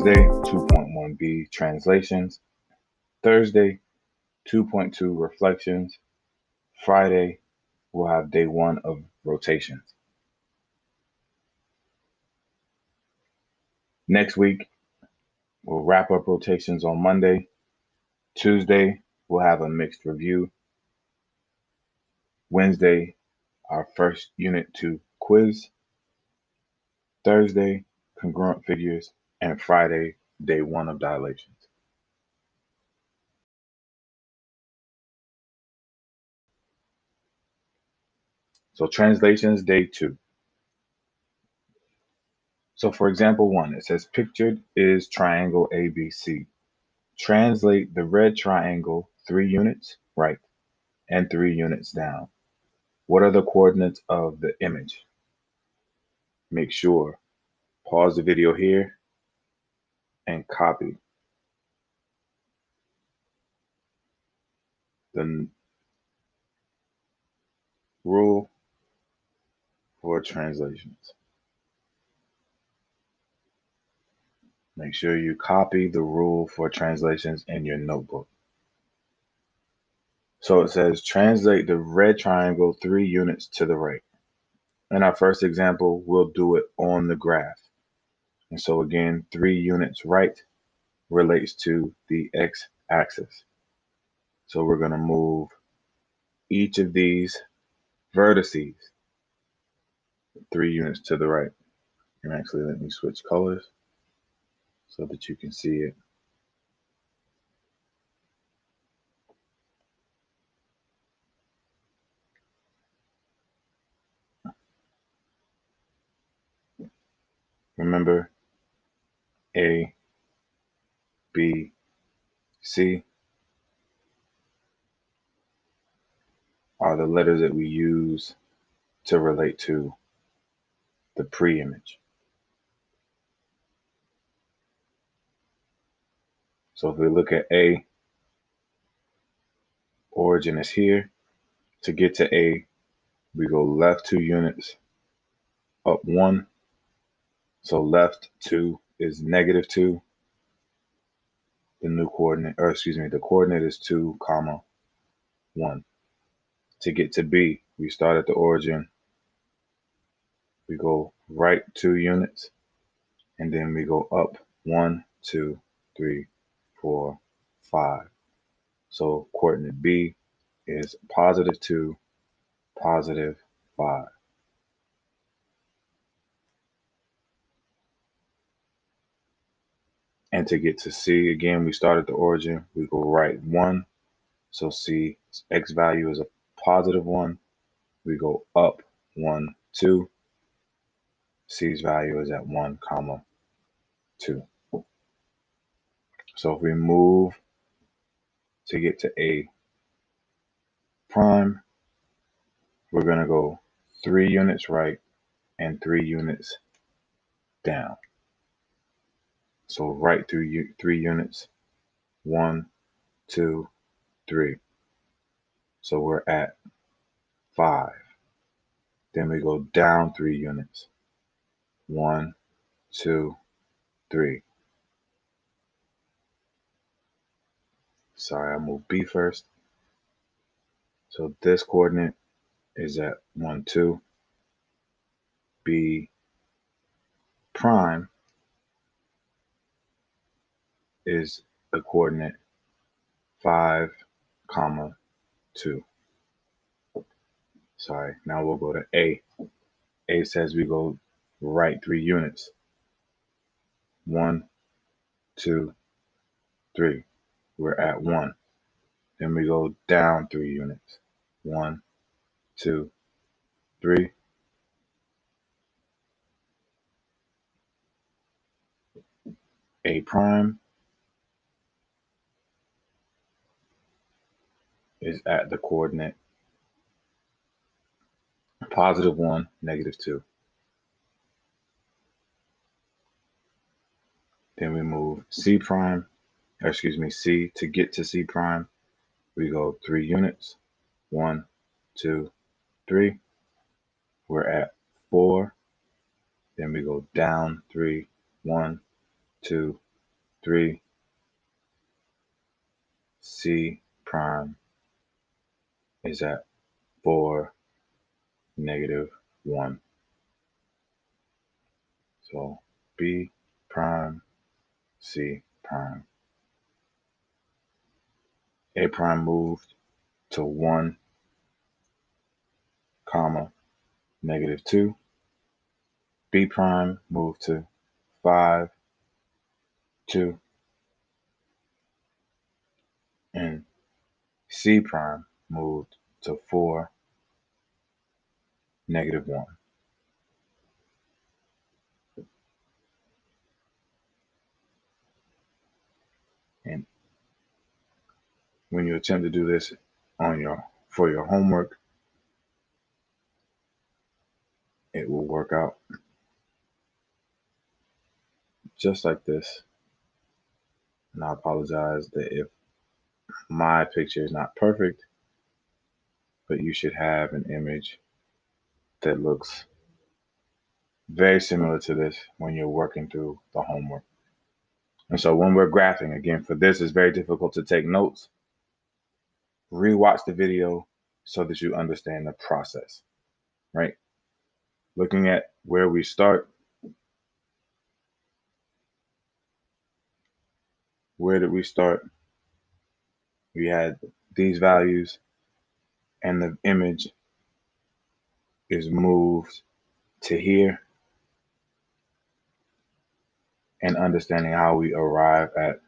Wednesday, 2.1b translations. Thursday, 2.2 reflections. Friday, we'll have day 1 of rotations. Next week, we'll wrap up rotations on Monday. Tuesday, we'll have a mixed review. Wednesday, our first unit 2 quiz. Thursday, congruent figures. And Friday, day 1 of dilations. So translations, day 2. So for example 1, it says pictured is triangle ABC. Translate the red triangle 3 units right and 3 units down. What are the coordinates of the image? Make sure, pause the video here and copy the rule for translations. Make sure you copy the rule for translations in your notebook. So it says translate the red triangle 3 units to the right. In our first example, we'll do it on the graph. And so again, 3 units right relates to the x-axis. So we're going to move each of these vertices 3 units to the right. And actually, let me switch colors so that you can see it. Remember, A, B, C are the letters that we use to relate to the pre-image. So if we look at A, origin is here. To get to A, we go left 2 units, up 1. So left 2 is -2. The new coordinate, or excuse me, the coordinate is 2, 1. To get to B, we start at the origin. We go right 2 units, and then we go up 1, 2, 3, 4, 5. So coordinate B is +2, +5. And to get to C, again, we start at the origin. We go right 1. So C, X value is a +1. We go up 1, 2. C's value is at 1, 2. So if we move to get to A prime, we're going to go 3 units right and 3 units down. So right through 3 units, 1, 2, 3. So we're at 5. Then we go down 3 units, 1, 2, 3. Sorry, I moved B first. So this coordinate is at 1, 2. B prime is the coordinate 5, 2. Sorry, now we'll go to A. A says we go right 3 units. 1, 2, 3. We're at 1. Then we go down 3 units. 1, 2, 3. A prime is at the coordinate +1, -2. Then we move C prime, C to get to C prime. We go 3 units. 1, 2, 3. We're at 4. Then we go down 3. 1, 2, 3, C prime is at 4, -1. So B prime, C prime. A prime moved to 1, comma, -2. B prime moved to 5, 2. And C prime moved to 4, -1. And when you attempt to do this for your homework, it will work out just like this. And I apologize that if my picture is not perfect, but you should have an image that looks very similar to this when you're working through the homework. And so when we're graphing, again, for this, it's very difficult to take notes. Rewatch the video so that you understand the process, right? Looking at where we start, where did we start? We had these values, and the image is moved to here, and understanding how we arrive at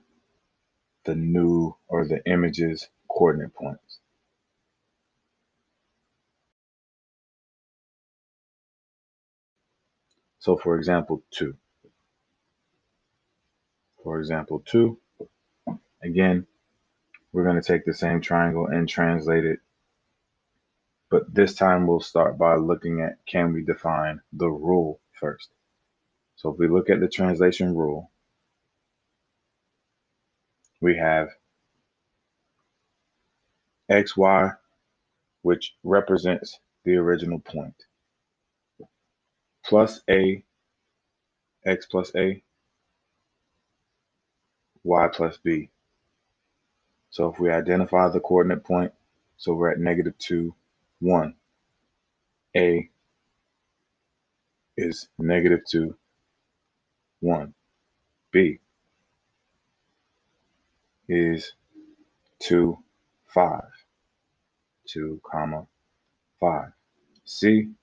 the new or the image's coordinate points. So for example 2, again, we're going to take the same triangle and translate it, but this time we'll start by looking at, can we define the rule first? So if we look at the translation rule, we have xy, which represents the original point, plus a, x plus a, y plus b. So if we identify the coordinate point, so we're at -2, 1, a is -2, 1, b is 2, 5, 2, 5. C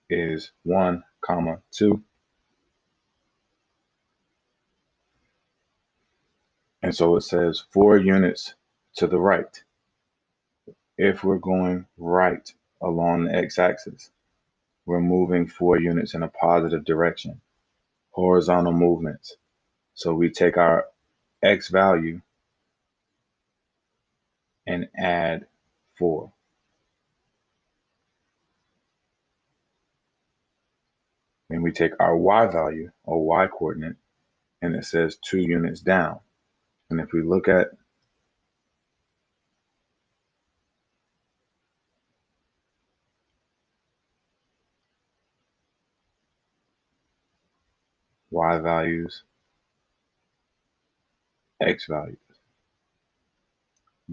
is 1, 2. And so it says 4 units to the right. If we're going right along the x-axis, we're moving 4 units in a positive direction, horizontal movements. So we take our x value and add 4. And we take our y value, or y coordinate, and it says 2 units down. And if we look at y values, x values,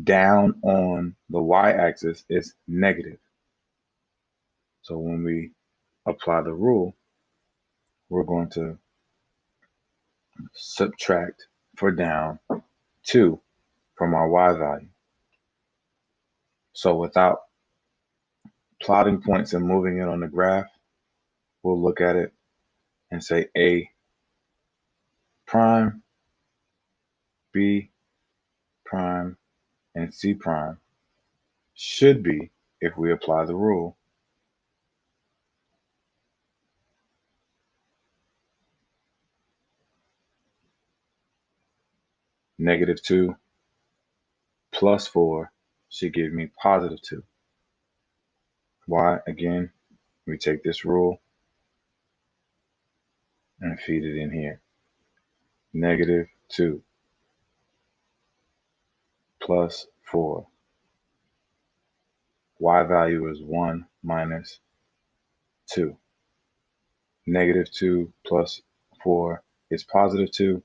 down on the y-axis is negative. So when we apply the rule, we're going to subtract for down 2 from our y value. So without plotting points and moving it on the graph, we'll look at it and say A prime, B prime, and C prime should be, if we apply the rule, -2 plus 4 should give me +2. Why? Again, we take this rule and feed it in here. -2 plus 4. Y value is 1 minus 2. -2 plus 4 is +2.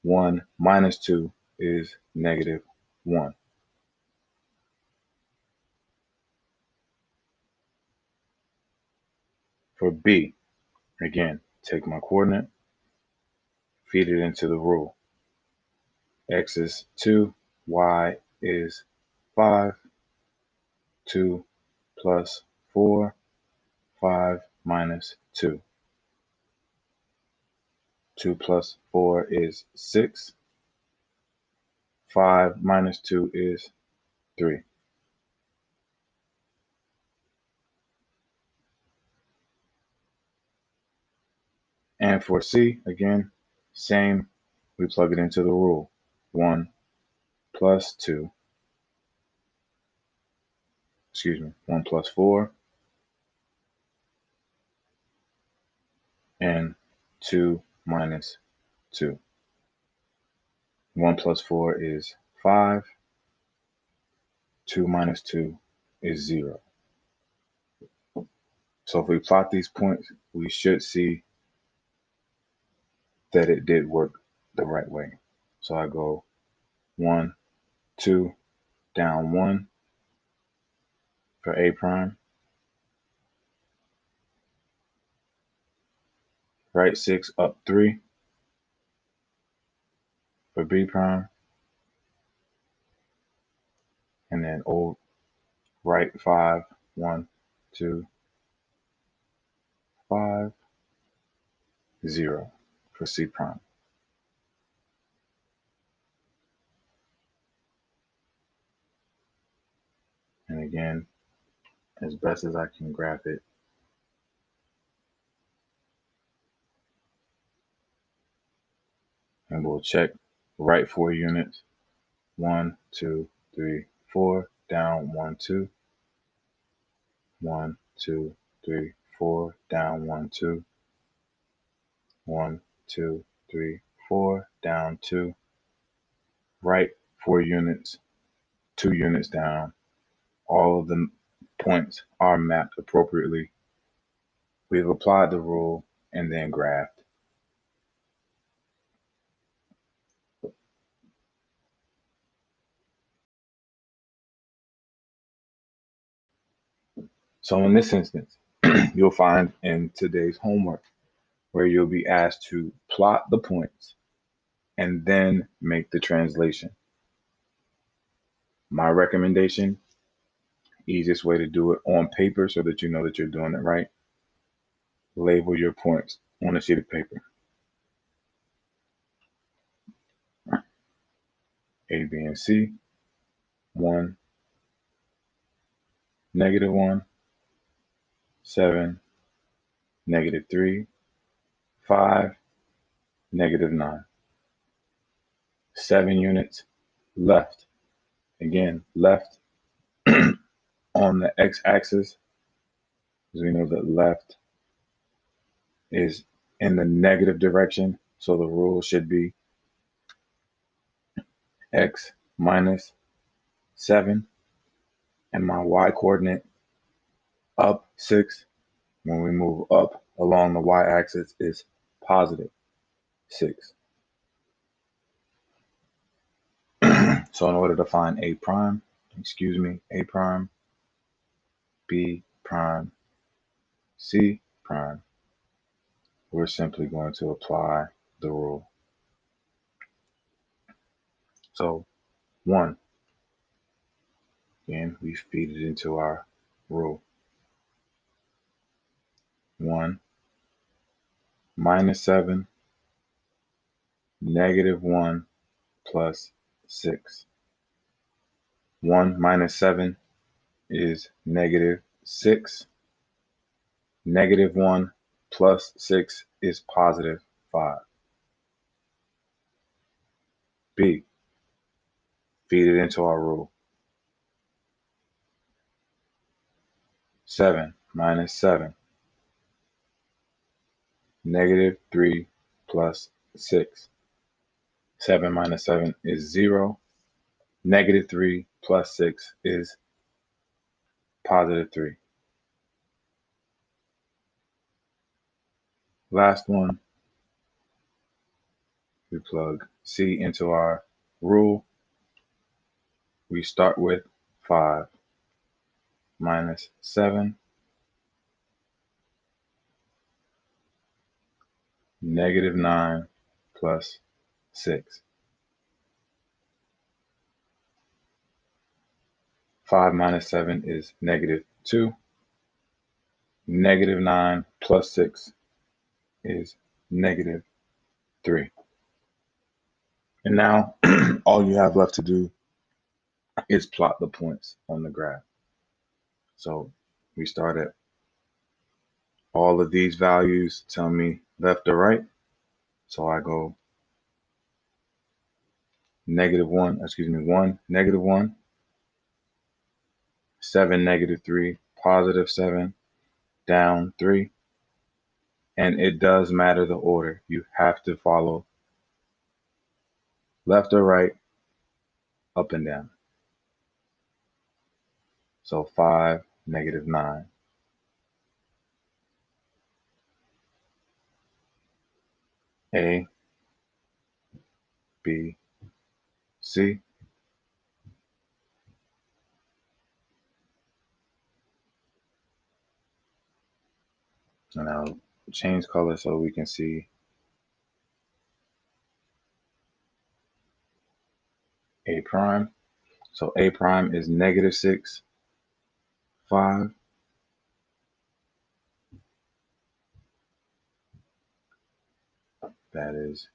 1 minus 2 is negative 1. For b, again, take my coordinate, feed it into the rule. X is 2, y is 5, 2 plus 4, 5 minus 2. 2 plus 4 is 6. 5 minus 2 is 3. And for C, again, same. We plug it into the rule. 1 plus 2, 1 plus 4, and 2 minus 2. 1 plus 4 is 5. 2 minus 2 is 0. So if we plot these points, we should see that it did work the right way. So I go 1, 2, down 1 for A prime, right 6 up 3 for B prime, and then old right 5, 1, 2, 5, 0 for C prime. And again, as best as I can graph it, and we'll check right 4 units. 1, 2, 3, 4, down 1, 2. 1, 2, 3, 4, down 1, 2. 1, 2, 3, 4, down 2. Right 4 units, 2 units down. All of the points are mapped appropriately. We've applied the rule and then graphed. So in this instance, you'll find in today's homework where you'll be asked to plot the points and then make the translation. My recommendation, easiest way to do it on paper so that you know that you're doing it right, label your points on a sheet of paper. A, B, and C, 1, -1, 7, -3, 5, -9. 7 units left. Again, left on the x-axis, because we know that left is in the negative direction. So the rule should be x minus 7, and my y-coordinate up 6. When we move up along the y-axis is positive 6. So in order to find A prime, A prime, B prime, C prime, we're simply going to apply the rule. So 1, again, we feed it into our rule. 1 minus 7, -1 plus 6. 1 minus 7 is -6. -1 plus 6 is positive 5. B, feed it into our rule. 7 minus 7, -3 plus 6. 7 minus 7 is 0. -3 plus 6 is positive 3. Last one, We plug C into our rule. We start with 5 minus 7, negative 9 plus 6. 5 minus 7 is negative 2. Negative 9 plus 6 is negative 3. And now all you have left to do is plot the points on the graph. So we start at all of these values tell me left or right. So I go 1, negative 1, 7, negative 3, positive 7, down 3. And it does matter the order. You have to follow left or right, up and down. So 5, negative 9. A, B, C. And I'll change color so we can see A prime. So A prime is negative 6, 5. That is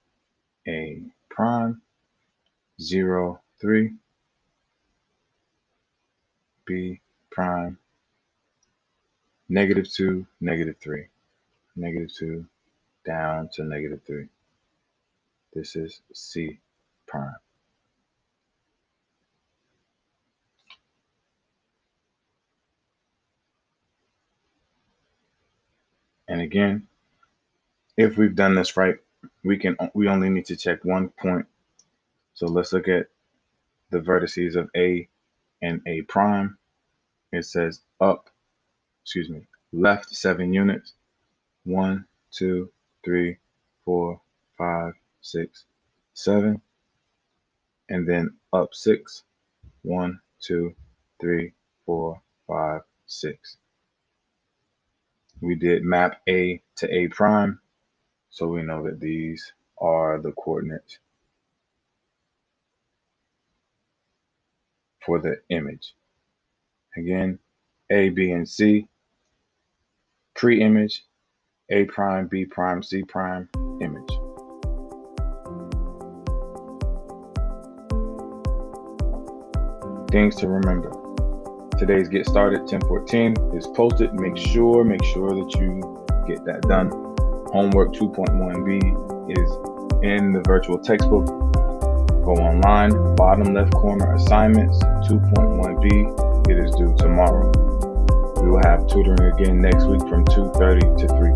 A prime. 0, 3. B prime. Negative 2, negative 3. Negative 2 down to negative 3. This is C prime. And again, if we've done this right, we only need to check one point. So let's look at the vertices of A and A prime. It says left 7 units. 1, 2, 3, 4, 5, 6, 7. And then up 6. 1, 2, 3, 4, 5, 6. We did map A to A prime, so we know that these are the coordinates for the image. Again, A, B, and C, pre-image, A prime, B prime, C prime, image. Things to remember. Today's Get Started 1014 is posted. Make sure that you get that done. Homework 2.1b is in the virtual textbook. Go online, bottom left corner, assignments 2.1b. It is due tomorrow. We will have tutoring again next week from 2:30 to 3.